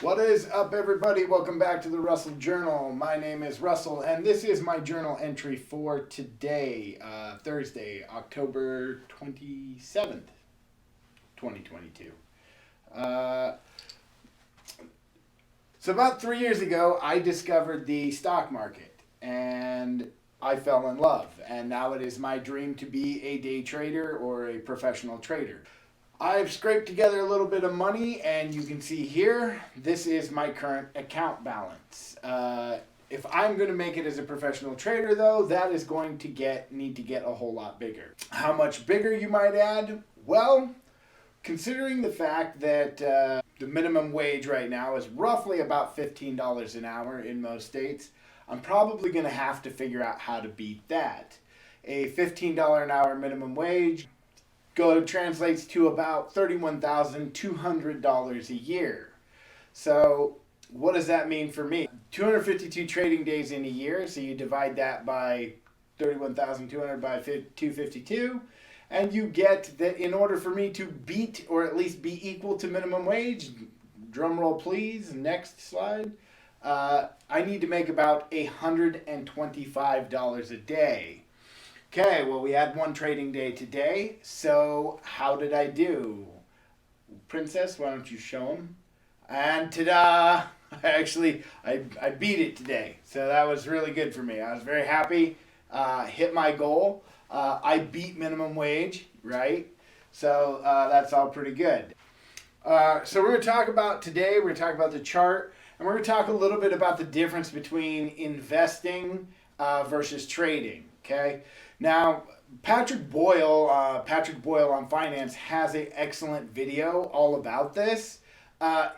What is up, everybody? Welcome back to the Russel Journal. My name is Russell, and this is my journal entry for today, Thursday, October 27th, 2022. Uh, so, about 3 years ago, I discovered the stock market, and I fell in love. And now it is my dream to be a day trader or a professional trader. I've scraped together a little bit of money, and you can see here, this is my current account balance. If I'm going to make it as a professional trader, though, that is going to need to get a whole lot bigger. How much bigger, you might add? Well, considering the fact that the minimum wage right now is roughly about $15 an hour in most states, I'm probably going to have to figure out how to beat that. A $15 an hour minimum wage translates to about $31,200 a year. So what does that mean for me? 252 trading days in a year, so you divide that by 31,200 by 252, and you get that in order for me to beat or at least be equal to minimum wage, drum roll please, next slide, I need to make about $125 a day. Okay, well, we had one trading day today, so how did I do? Princess, why don't you show them? And ta-da! I beat it today, so that was really good for me. I was very happy, hit my goal. I beat minimum wage, right? So that's all pretty good. So we're going to talk about today, we're going to talk about the chart, and we're going to talk a little bit about the difference between investing versus trading, okay? Now, Patrick Boyle on finance has an excellent video all about this. I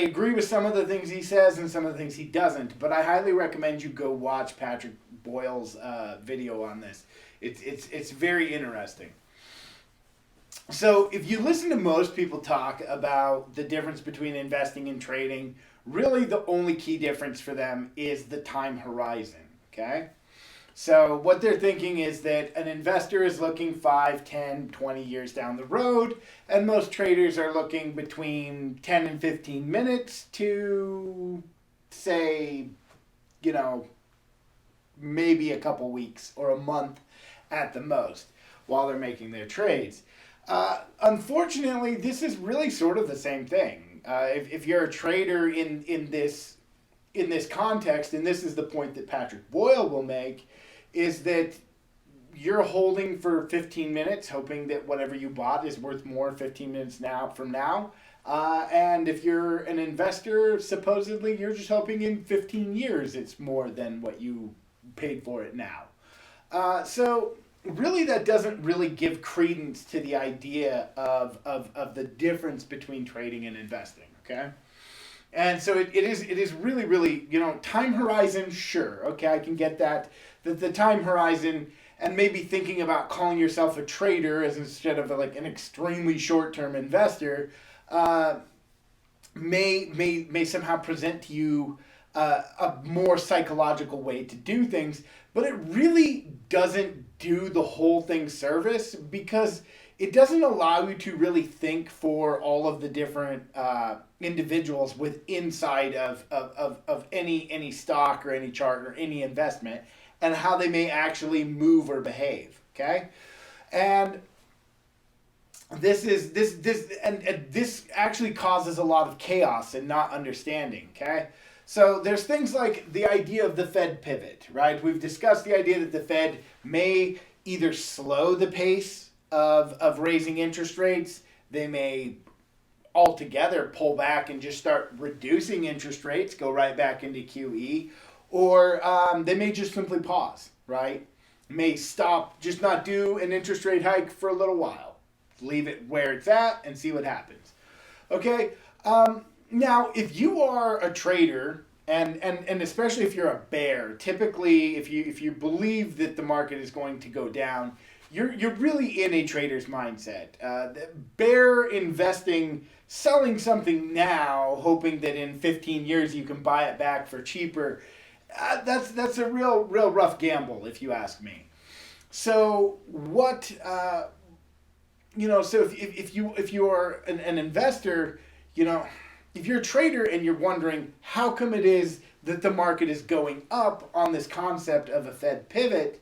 agree with some of the things he says and some of the things he doesn't, but I highly recommend you go watch Patrick Boyle's video on this. It's very interesting. So if you listen to most people talk about the difference between investing and trading, really the only key difference for them is the time horizon, okay? So what they're thinking is that an investor is looking 5, 10, 20 years down the road, and most traders are looking between 10 and 15 minutes to, say, maybe a couple weeks or a month at the most while they're making their trades. Unfortunately, this is really sort of the same thing. If you're a trader in this context, and this is the point that Patrick Boyle will make, is that you're holding for 15 minutes, hoping that whatever you bought is worth more 15 minutes from now. And if you're an investor, supposedly you're just hoping in 15 years it's more than what you paid for it now. So really that doesn't really give credence to the idea of the difference between trading and investing, okay? And so it is really, time horizon, sure, okay, I can get that. The time horizon and maybe thinking about calling yourself a trader as instead of an extremely short-term investor may somehow present to you a more psychological way to do things, but it really doesn't do the whole thing service because it doesn't allow you to really think for all of the different individuals inside of any stock or any chart or any investment and how they may actually move or behave. Okay, and this actually causes a lot of chaos and not understanding. Okay. So there's things like the idea of the Fed pivot, right? We've discussed the idea that the Fed may either slow the pace of raising interest rates, they may altogether pull back and just start reducing interest rates, go right back into QE, or they may just simply pause, right? May stop, just not do an interest rate hike for a little while. Leave it where it's at and see what happens. Okay? Now, if you are a trader, and especially if you're a bear, typically if you believe that the market is going to go down, you're really in a trader's mindset. Bear investing, selling something now, hoping that in 15 years you can buy it back for cheaper. That's a real rough gamble, if you ask me. So what so if you are an investor, if you're a trader and you're wondering how come it is that the market is going up on this concept of a Fed pivot,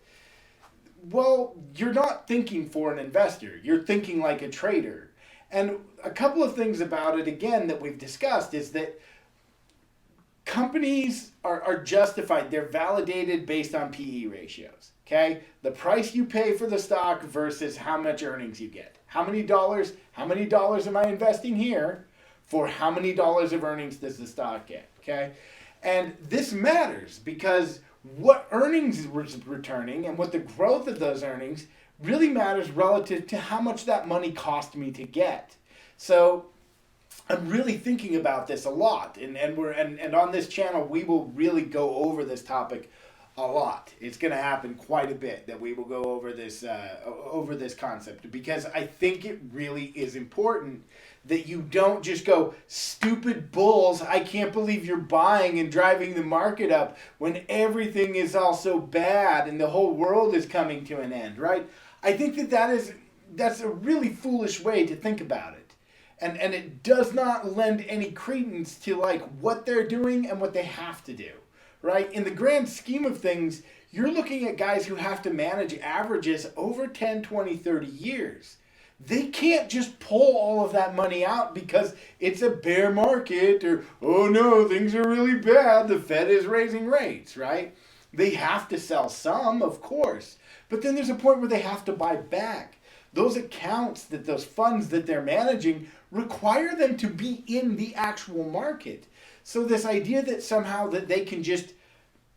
well, you're not thinking for an investor. You're thinking like a trader. And a couple of things about it, again, that we've discussed is that companies are justified. They're validated based on PE ratios. Okay? The price you pay for the stock versus how much earnings you get. How many dollars am I investing here for how many dollars of earnings does the stock get? Okay? And this matters because what earnings is returning and what the growth of those earnings really matters relative to how much that money cost me to get. So I'm really thinking about this a lot, and on this channel we will really go over this topic a lot. It's going to happen quite a bit that we will go over this concept, because I think it really is important that you don't just go, stupid bulls, I can't believe you're buying and driving the market up when everything is all so bad and the whole world is coming to an end, right? I think that's a really foolish way to think about it. And it does not lend any credence to like what they're doing and what they have to do, right? In the grand scheme of things, you're looking at guys who have to manage averages over 10, 20, 30 years. They can't just pull all of that money out because it's a bear market or, oh no, things are really bad, the Fed is raising rates, right? They have to sell some, of course, but then there's a point where they have to buy back. Those accounts, those funds that they're managing require them to be in the actual market. So this idea that somehow that they can just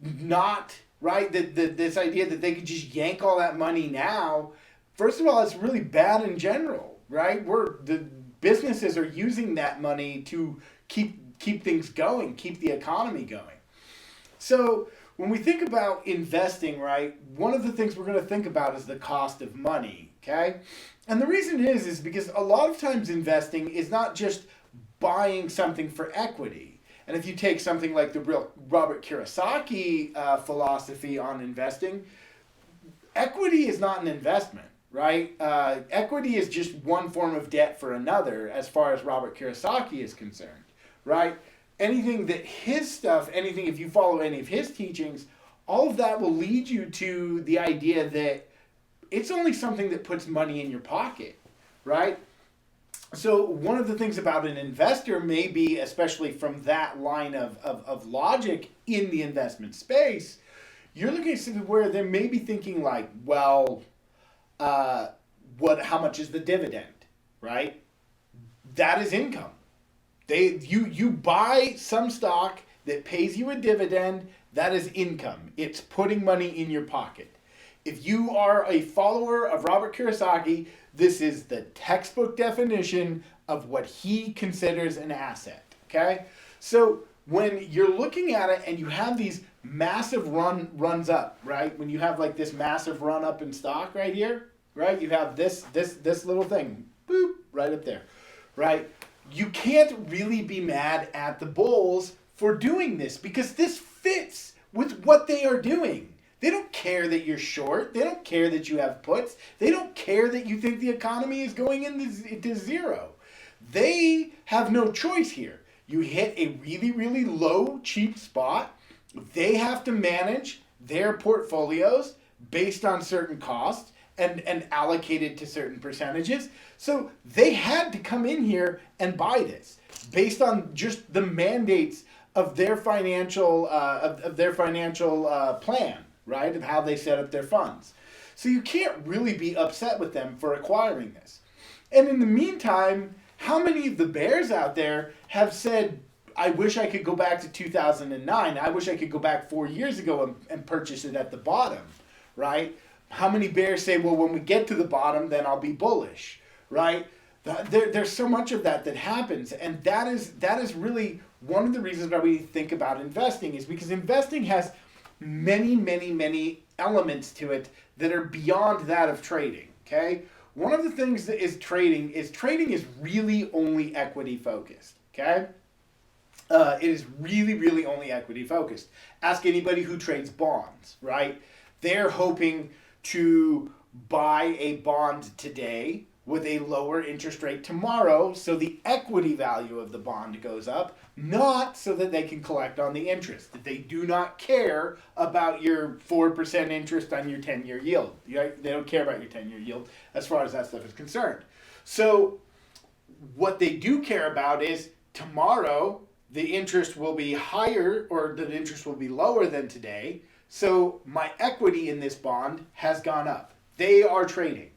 not, right, this idea that they could just yank all that money now, first of all, it's really bad in general, right? The businesses are using that money to keep things going, keep the economy going. So when we think about investing, right, one of the things we're going to think about is the cost of money, okay? And the reason is because a lot of times investing is not just buying something for equity. And if you take something like the real Robert Kiyosaki philosophy on investing, equity is not an investment. Right? Equity is just one form of debt for another as far as Robert Kiyosaki is concerned, right? Anything that if you follow any of his teachings, all of that will lead you to the idea that it's only something that puts money in your pocket, right? So one of the things about an investor may be, especially from that line of logic in the investment space, you're looking at something where they may be thinking like, well, how much is the dividend, right? That is income. You buy some stock that pays you a dividend, that is income. It's putting money in your pocket. If you are a follower of Robert Kiyosaki, this is the textbook definition of what he considers an asset, okay? So when you're looking at it and you have these massive runs up, right? When you have like this massive run up in stock right here, right? You have this little thing, boop, right up there, right? You can't really be mad at the bulls for doing this because this fits with what they are doing. They don't care that you're short. They don't care that you have puts. They don't care that you think the economy is going into zero. They have no choice here. You hit a really, really low, cheap spot. They have to manage their portfolios based on certain costs and allocated to certain percentages. So they had to come in here and buy this based on just the mandates of their financial plan, right? Of how they set up their funds. So you can't really be upset with them for acquiring this. And in the meantime, how many of the bears out there have said, I wish I could go back to 2009. I wish I could go back 4 years ago and purchase it at the bottom, right? How many bears say, well, when we get to the bottom, then I'll be bullish, right? There's so much of that happens. And that is really one of the reasons why we think about investing, is because investing has many, many, many elements to it that are beyond that of trading, okay? One of the things that is trading is really only equity focused, okay? It is really, really only equity focused. Ask anybody who trades bonds, right? They're hoping to buy a bond today with a lower interest rate tomorrow so the equity value of the bond goes up, not so that they can collect on the interest. That they do not care about your 4% interest on your 10-year yield. They don't care about your 10-year yield as far as that stuff is concerned. So what they do care about is tomorrow the interest will be higher or the interest will be lower than today. So my equity in this bond has gone up. They are trading.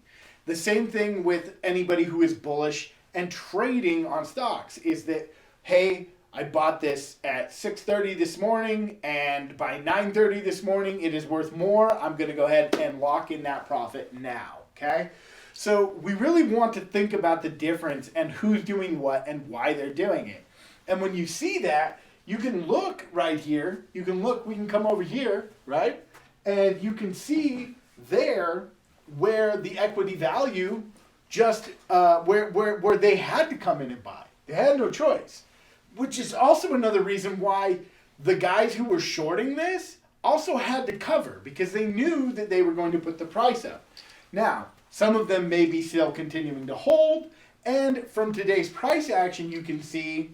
The same thing with anybody who is bullish and trading on stocks is that, hey, I bought this at 6:30 this morning and by 9:30 this morning it is worth more. I'm going to go ahead and lock in that profit now, okay? So we really want to think about the difference and who's doing what and why they're doing it. And when you see that, you can look right here. You can look, we can come over here, right? And you can see there where the equity value just, where they had to come in and buy. They had no choice. Which is also another reason why the guys who were shorting this also had to cover because they knew that they were going to put the price up. Now, some of them may be still continuing to hold. And from today's price action, you can see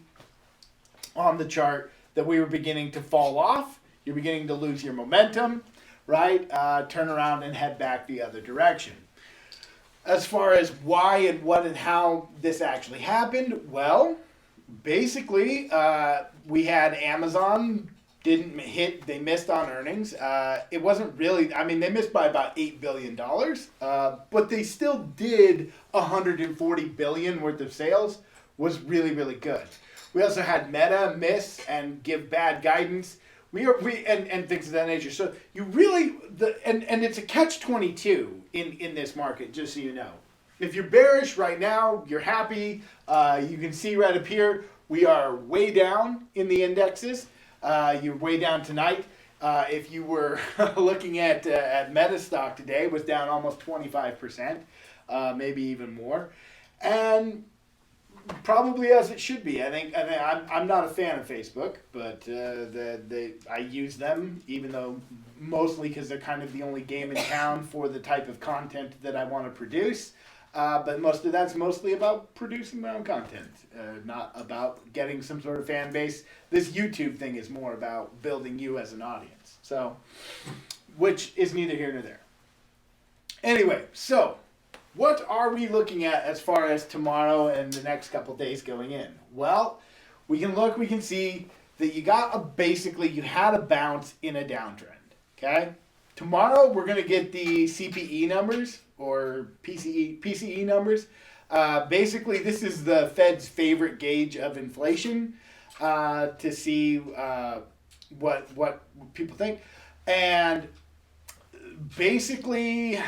on the chart that we were beginning to fall off. You're beginning to lose your momentum, right? Turn around and head back the other direction. As far as why and what and how this actually happened, well, basically, we had Amazon didn't hit, they missed on earnings. It wasn't really, I mean, they missed by about $8 billion, but they still did $140 billion worth of sales, was really, really good. We also had Meta miss and give bad guidance. And things of that nature. So you really, and it's a catch-22 in this market, just so you know. If you're bearish right now, you're happy. You can see right up here, we are way down in the indexes. You're way down tonight. If you were looking at Meta stock today, it was down almost 25%, maybe even more. And probably as it should be. I think I'm not a fan of Facebook, but I use them, even though mostly because they're kind of the only game in town for the type of content that I want to produce. But most of that's mostly about producing my own content, not about getting some sort of fan base. This YouTube thing is more about building you as an audience. So, which is neither here nor there. Anyway, so what are we looking at as far as tomorrow and the next couple days going in? Well, we can see that you had a bounce in a downtrend, okay? Tomorrow we're going to get the CPE numbers or PCE numbers. Basically, this is the Fed's favorite gauge of inflation to see what people think. And basically,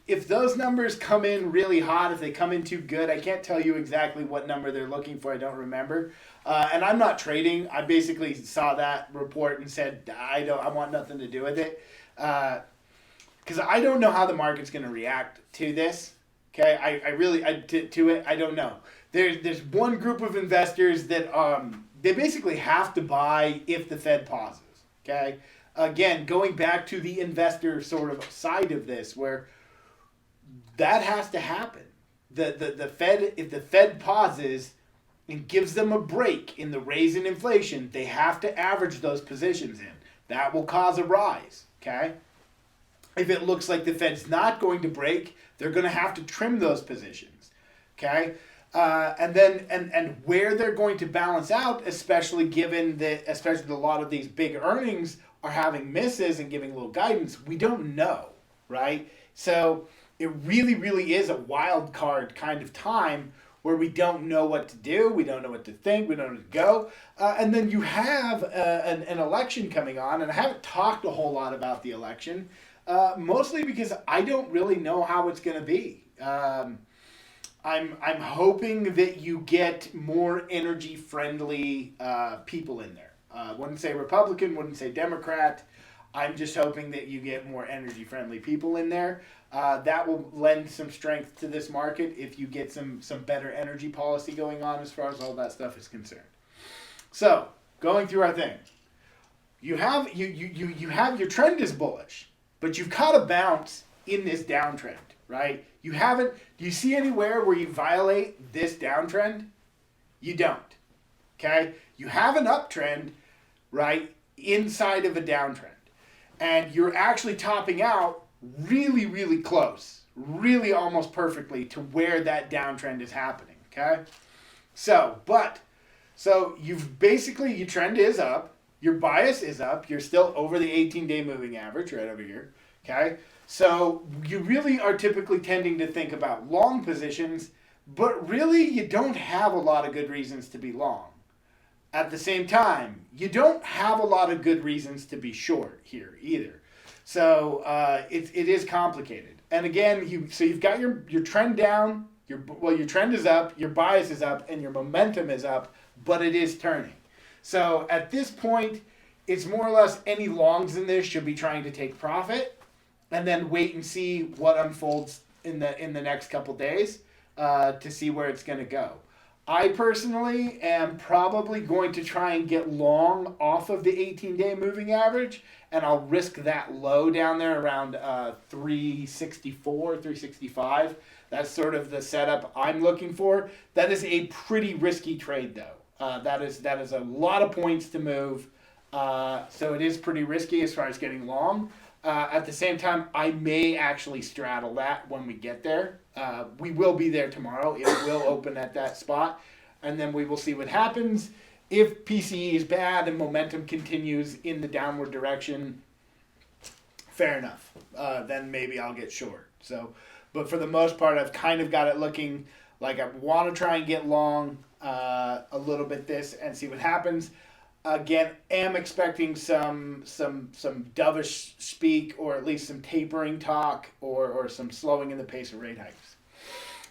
if those numbers come in really hot, if they come in too good, I can't tell you exactly what number they're looking for. I don't remember. And I'm not trading. I basically saw that report and said, I want nothing to do with it. Because I don't know how the market's going to react to this. Okay, to it, I don't know. There's one group of investors that they basically have to buy if the Fed pauses. Okay, again, going back to the investor sort of side of this, where that has to happen. The Fed, if the Fed pauses and gives them a break in the raise in inflation, they have to average those positions in. That will cause a rise. Okay. If it looks like the Fed's not going to break, they're going to have to trim those positions, okay? And where they're going to balance out, especially given that, especially a lot of these big earnings are having misses and giving little guidance, we don't know, right? So it really, really is a wild card kind of time where we don't know what to do, we don't know what to think, we don't know where to go. And then you have an election coming on, and I haven't talked a whole lot about the election, mostly because I don't really know how it's going to be. I'm hoping that you get more energy-friendly people in there. Wouldn't say Republican, wouldn't say Democrat. I'm just hoping that you get more energy-friendly people in there. That will lend some strength to this market if you get some better energy policy going on as far as all that stuff is concerned. So, going through our thing. You have your trend is bullish, but you've caught a bounce in this downtrend, right? You haven't, do you see anywhere where you violate this downtrend? You don't, okay? You have an uptrend, right, inside of a downtrend. And you're actually topping out really, really close, really almost perfectly to where that downtrend is happening, okay? So you've basically, your trend is up, your bias is up, you're still over the 18-day moving average right over here, okay? So you really are typically tending to think about long positions, but really you don't have a lot of good reasons to be long. At the same time, you don't have a lot of good reasons to be short here either. So it is complicated. And again, you've got your trend down, your trend is up, your bias is up, and your momentum is up, but it is turning. So at this point, it's more or less any longs in this should be trying to take profit, and then wait and see what unfolds in the next couple days to see where it's going to go. I personally am probably going to try and get long off of the 18-day moving average, and I'll risk that low down there around 364, 365. That's sort of the setup I'm looking for. That is a pretty risky trade, though. That is a lot of points to move, so it is pretty risky as far as getting long. At the same time, I may actually straddle that when we get there. We will be there tomorrow. It will open at that spot, and then we will see what happens. If PCE is bad and momentum continues in the downward direction, fair enough. Then maybe I'll get short. So, but for the most part, I've kind of got it looking like I want to try and get long a little bit this and see what happens. Again, am expecting some dovish speak, or at least some tapering talk, or some slowing in the pace of rate hikes.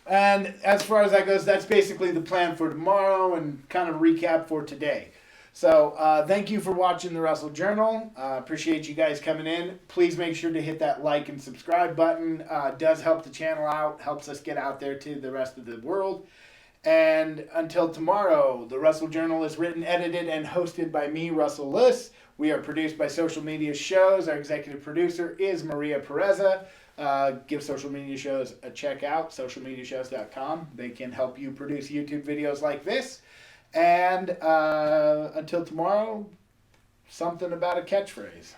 And as far as that goes, that's basically the plan for tomorrow and kind of recap for today. So thank you for watching the Russel Journal. Appreciate you guys coming in. Please make sure to hit that like and subscribe button. Does help the channel out, helps us get out there to the rest of the world. And until tomorrow, the Russel Journal is written, edited, and hosted by me, Russell Liss. We are produced by Social Media Shows. Our executive producer is Maria Pereza. Give Social Media Shows a check out, socialmediashows.com. They can help you produce YouTube videos like this. And until tomorrow, something about a catchphrase.